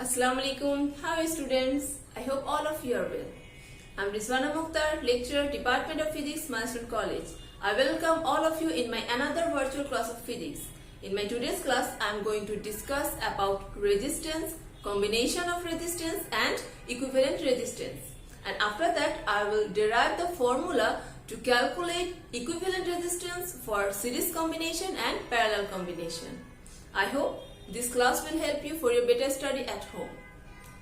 Assalamu alaikum. How are students? I hope all of you are well. I'm Rizwana Mukhtar, lecturer, Department of Physics, Milestone College. I welcome all of you in my another virtual class of physics. In my today's class, I'm going to discuss about resistance, combination of resistance and equivalent resistance. And after that, I will derive the formula to calculate equivalent resistance for series combination and parallel combination. I hope this class will help you for your better study at home.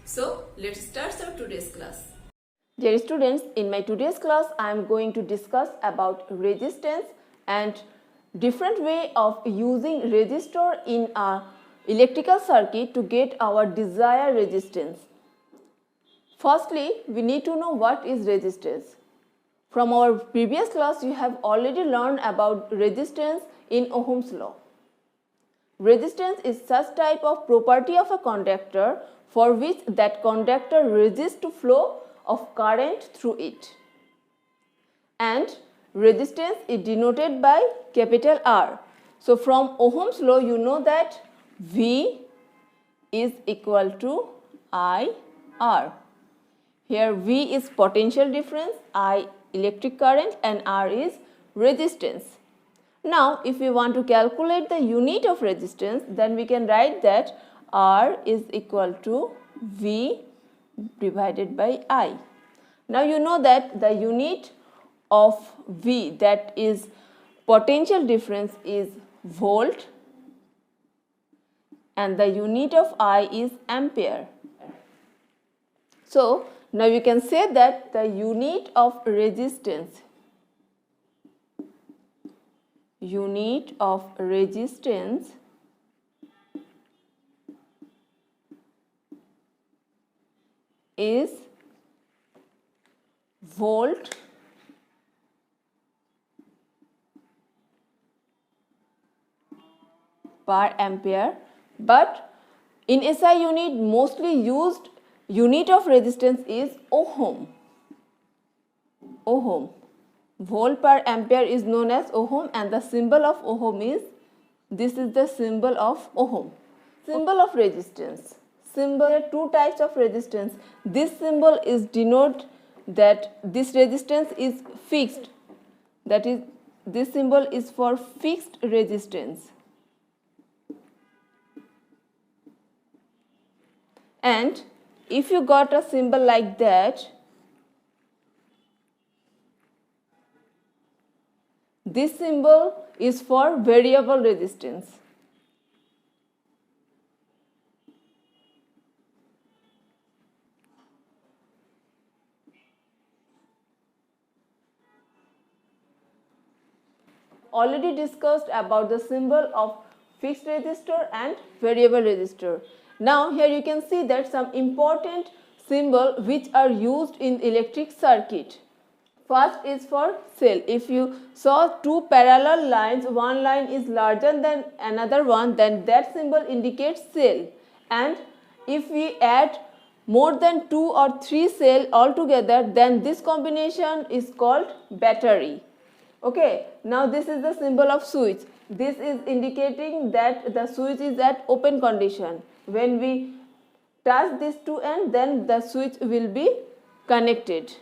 So, let's start our today's class. Dear students, in my today's class, I am going to discuss about resistance and different way of using resistor in a electrical circuit to get our desired resistance. Firstly, we need to know what is resistance. From our previous class, you have already learned about resistance in Ohm's law. Resistance is such type of property of a conductor for which that conductor resists to flow of current through it. And resistance is denoted by capital R. So from Ohm's law you know that V is equal to IR. Here V is potential difference, I electric current and R is resistance. Now, if we want to calculate the unit of resistance, then we can write that R is equal to V divided by I. Now, you know that the unit of V, that is potential difference, is volt, and the unit of I is ampere. So, now you can say that the unit of resistance is volt per ampere, but in SI unit mostly used unit of resistance is ohm. Volt per ampere is known as ohm, and the symbol of ohm is, this is the symbol of ohm. Symbol of resistance. There are two types of resistance. This symbol is denote that this resistance is fixed. That is, this symbol is for fixed resistance. And if you got a symbol like that, this symbol is for variable resistance. Already discussed about the symbol of fixed resistor and variable resistor. Now here you can see that some important symbol which are used in electric circuit. First is for cell. If you saw two parallel lines, one line is larger than another one, then that symbol indicates cell. And if we add more than 2 or 3 cells altogether, then this combination is called battery. Okay, now this is the symbol of switch. This is indicating that the switch is at open condition. When we touch these two ends, then the switch will be connected.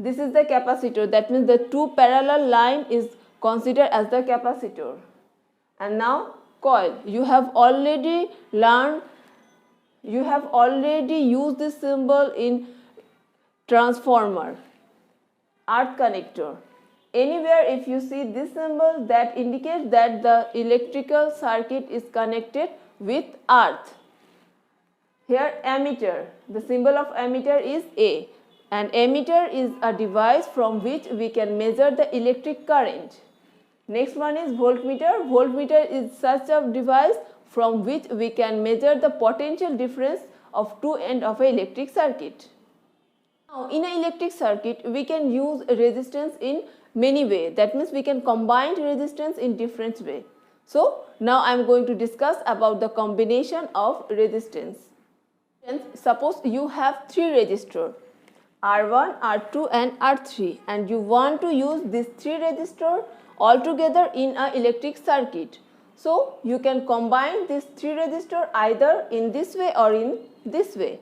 This is the capacitor. That means the two parallel line is considered as the capacitor. And now coil. You have already learned, you have already used this symbol in transformer, earth connector. Anywhere if you see this symbol, that indicates that the electrical circuit is connected with earth. Here ammeter, the symbol of ammeter is A, and ammeter is a device from which we can measure the electric current. Next one is voltmeter. Voltmeter is such a device from which we can measure the potential difference of two ends of an electric circuit. Now in an electric circuit we can use resistance in many ways. That means we can combine resistance in different ways. So now I am going to discuss about the combination of resistance. Suppose you have 3 resistors, R1, R2 and R3, and you want to use these 3 resistors all together in an electric circuit. So you can combine these three resistors either in this way or in this way.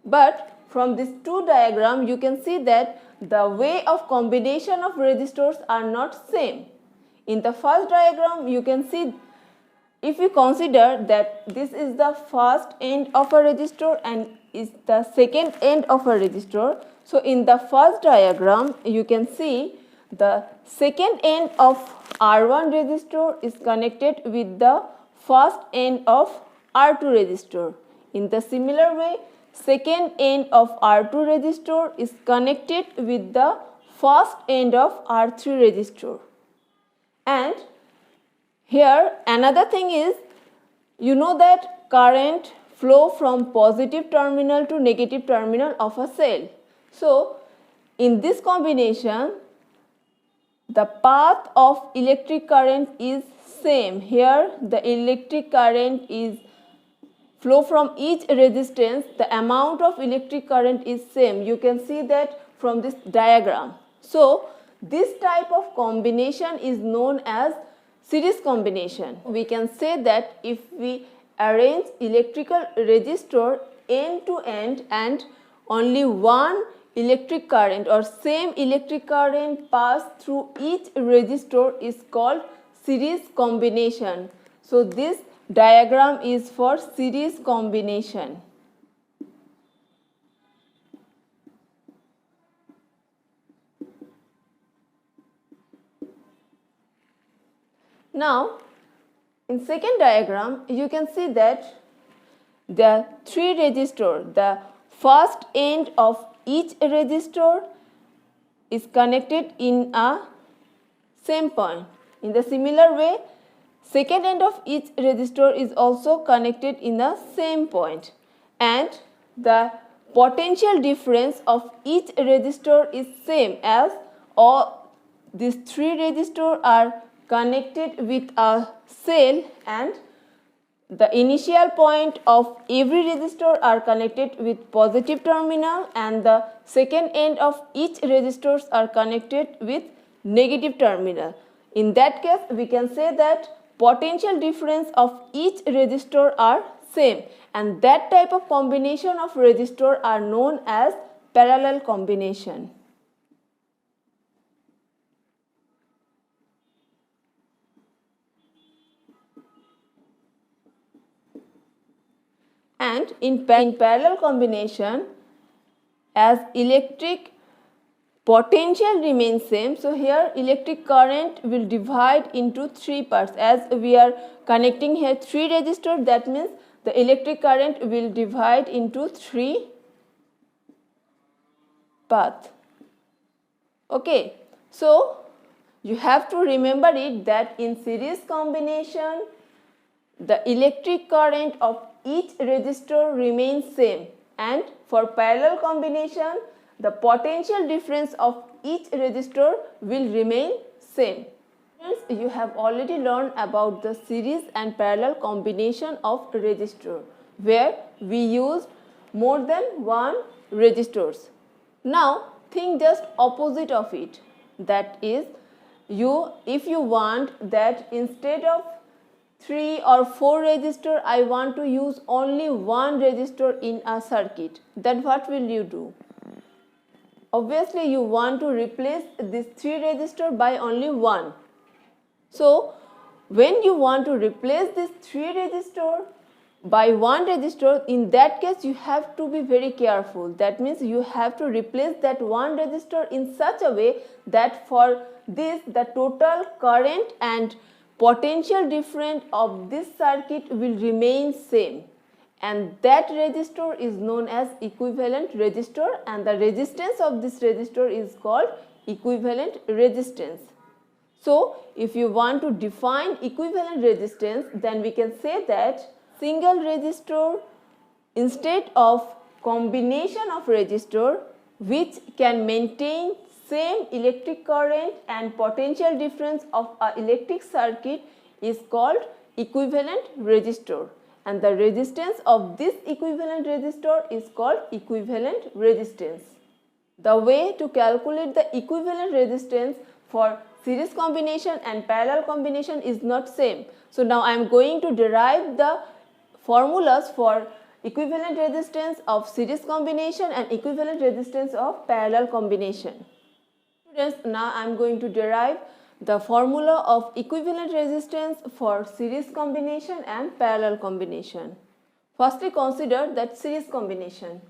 But from these two diagrams you can see that the way of combination of resistors are not same. In the first diagram you can see, if you consider that this is the first end of a resistor and is the second end of a resistor. So in the first diagram you can see the second end of R1 resistor is connected with the first end of R2 resistor. In the similar way, second end of R2 resistor is connected with the first end of R3 resistor. And here another thing is, you know that current flow from positive terminal to negative terminal of a cell. So in this combination the path of electric current is same. Here the electric current is flow from each resistance, the amount of electric current is same. You can see that from this diagram. So this type of combination is known as series combination. We can say that if we arrange electrical resistor end to end and only one electric current or same electric current pass through each resistor is called series combination. So this diagram is for series combination. Now in second diagram you can see that the three resistor, the first end of each resistor is connected in a same point. In the similar way, second end of each resistor is also connected in the same point, and the potential difference of each resistor is same, as all these three resistors are connected with a cell and the initial point of every resistor are connected with positive terminal and the second end of each resistors are connected with negative terminal. In that case we can say that potential difference of each resistor are same, and that type of combination of resistor are known as parallel combination. And in parallel combination, as electric potential remains same, so here electric current will divide into three parts. As we are connecting here three resistors, that means the electric current will divide into three paths. Okay, so you have to remember it that in series combination the electric current of each resistor remains same, and for parallel combination the potential difference of each resistor will remain same. Friends, you have already learned about the series and parallel combination of resistor where we use more than one resistors. Now think just opposite of it, that is, if you want that instead of 3 or 4 resistor I want to use only one resistor in a circuit, then what will you do? Obviously you want to replace this 3 resistor by only one. So when you want to replace this 3 resistor by one resistor, in that case you have to be very careful. That means you have to replace that one resistor in such a way that for this the total current and potential difference of this circuit will remain same, and that resistor is known as equivalent resistor, and the resistance of this resistor is called equivalent resistance. So if you want to define equivalent resistance, then we can say that single resistor instead of combination of resistor which can maintain same electric current and potential difference of a electric circuit is called equivalent resistor, and the resistance of this equivalent resistor is called equivalent resistance. The way to calculate the equivalent resistance for series combination and parallel combination is not same. So now I am going to derive the formulas for equivalent resistance of series combination and equivalent resistance of parallel combination. Students, now I am going to derive the formula of equivalent resistance for series combination and parallel combination. Firstly, consider that series combination.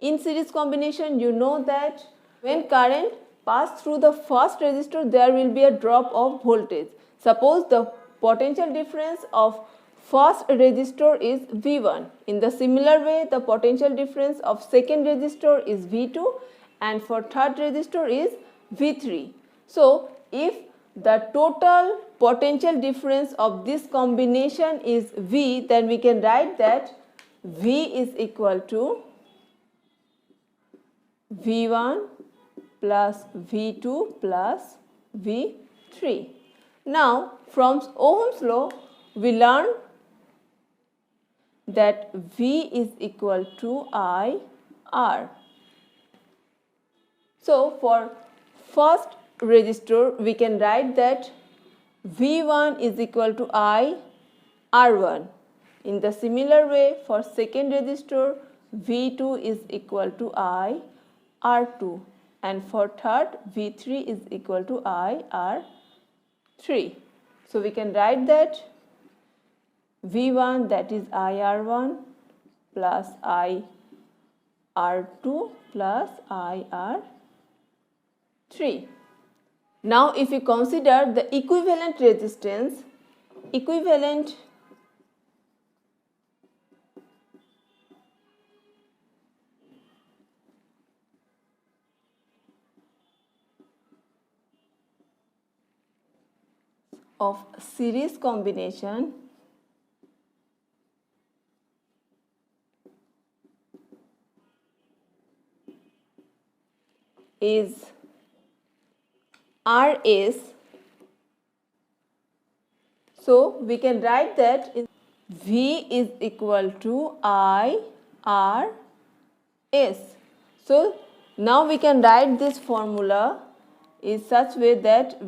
In series combination, you know that when current passes through the first resistor, there will be a drop of voltage. Suppose the potential difference of first resistor is V1. In the similar way, the potential difference of second resistor is V2 and for third resistor is V3. So, if the total potential difference of this combination is V, then we can write that V is equal to V1 plus V2 plus V3. Now, from Ohm's law, we learn that V is equal to IR. So, for first resistor, we can write that V1 is equal to IR1. In the similar way, for second resistor, V2 is equal to IR2, and for third, V3 is equal to IR3. So, we can write that V1, that is IR1 plus IR2 plus IR3. Now, if you consider the equivalent resistance, equivalent of series combination is RS. So, we can write that V is equal to IRS. So, now we can write this formula in such way that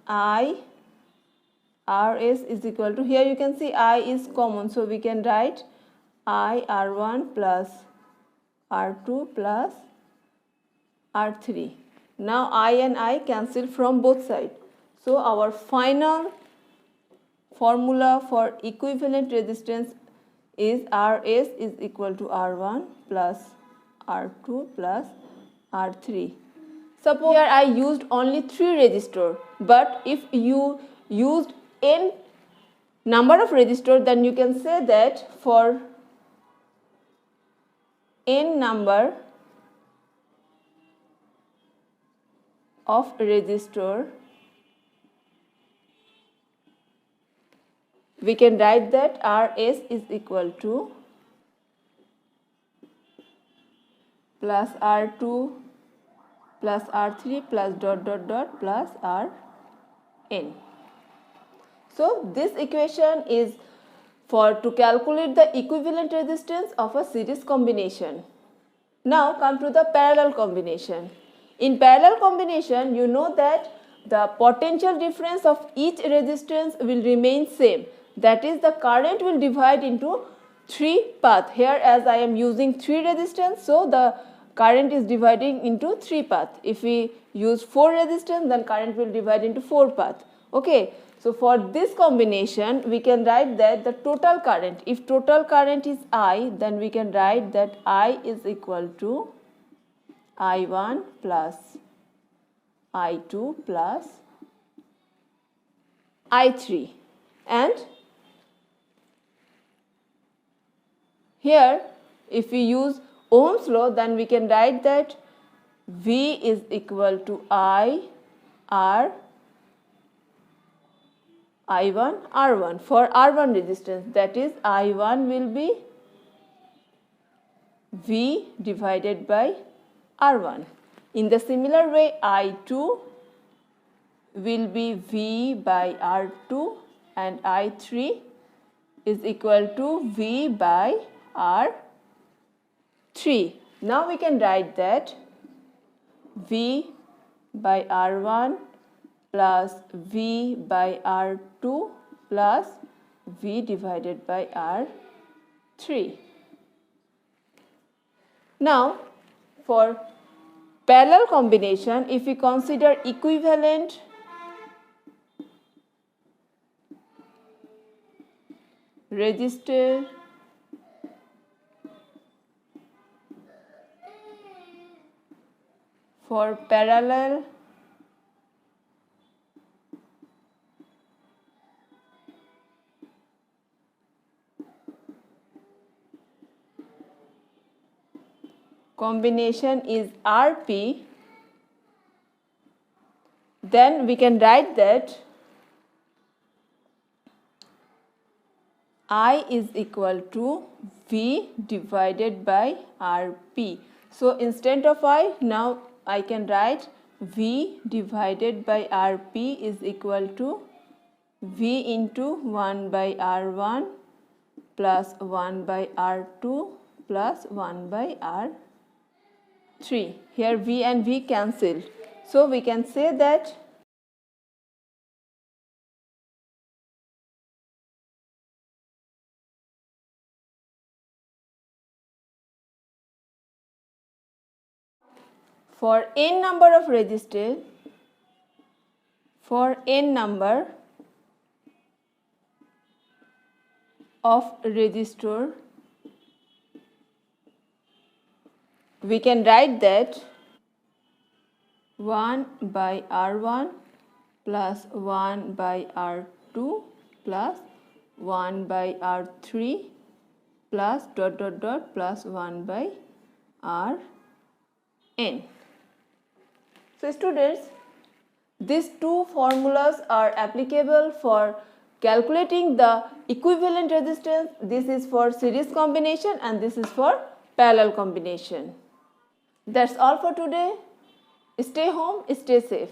IRS is equal to, here you can see I is common, so we can write IR1 plus R2 plus R3. Now I and I cancel from both sides. So our final formula for equivalent resistance is RS is equal to R1 plus R2 plus R3. Suppose here I used only 3 resistors, but if you used n number of resistors, then you can say that for n number of resistor, we can write that RS is equal to plus R2 plus R3 plus dot dot dot plus Rn. So this equation is for to calculate the equivalent resistance of a series combination. Now come to the parallel combination. In parallel combination, you know that the potential difference of each resistance will remain same. That is, the current will divide into 3 paths. Here as I am using 3 resistance, so the current is dividing into 3 paths. If we use 4 resistance, then current will divide into 4 paths. Okay. So for this combination, we can write that the total current, if total current is I, then we can write that I is equal to I1 plus I2 plus I3, and here if we use Ohm's law, then we can write that V is equal to I R I1 R1 for R1 resistance, that is I1 will be V divided by R1. In the similar way, I2 will be V by R2 and I3 is equal to V by R3. Now we can write that V by R1 plus V by R2 plus V divided by R3. Now for parallel combination, if we consider equivalent resistor for parallel combination is Rp, then we can write that I is equal to V divided by Rp. So instead of I, now I can write V divided by Rp is equal to V into 1 by R1 plus 1 by R2 plus 1 by R3. Here V and V cancelled. So we can say that for n number of resistors, for n number of resistor, we can write that 1 by R1 plus 1 by R2 plus 1 by R3 plus dot dot dot plus 1 by Rn. So students, these two formulas are applicable for calculating the equivalent resistance. This is for series combination and this is for parallel combination. That's all for today. Stay home, stay safe.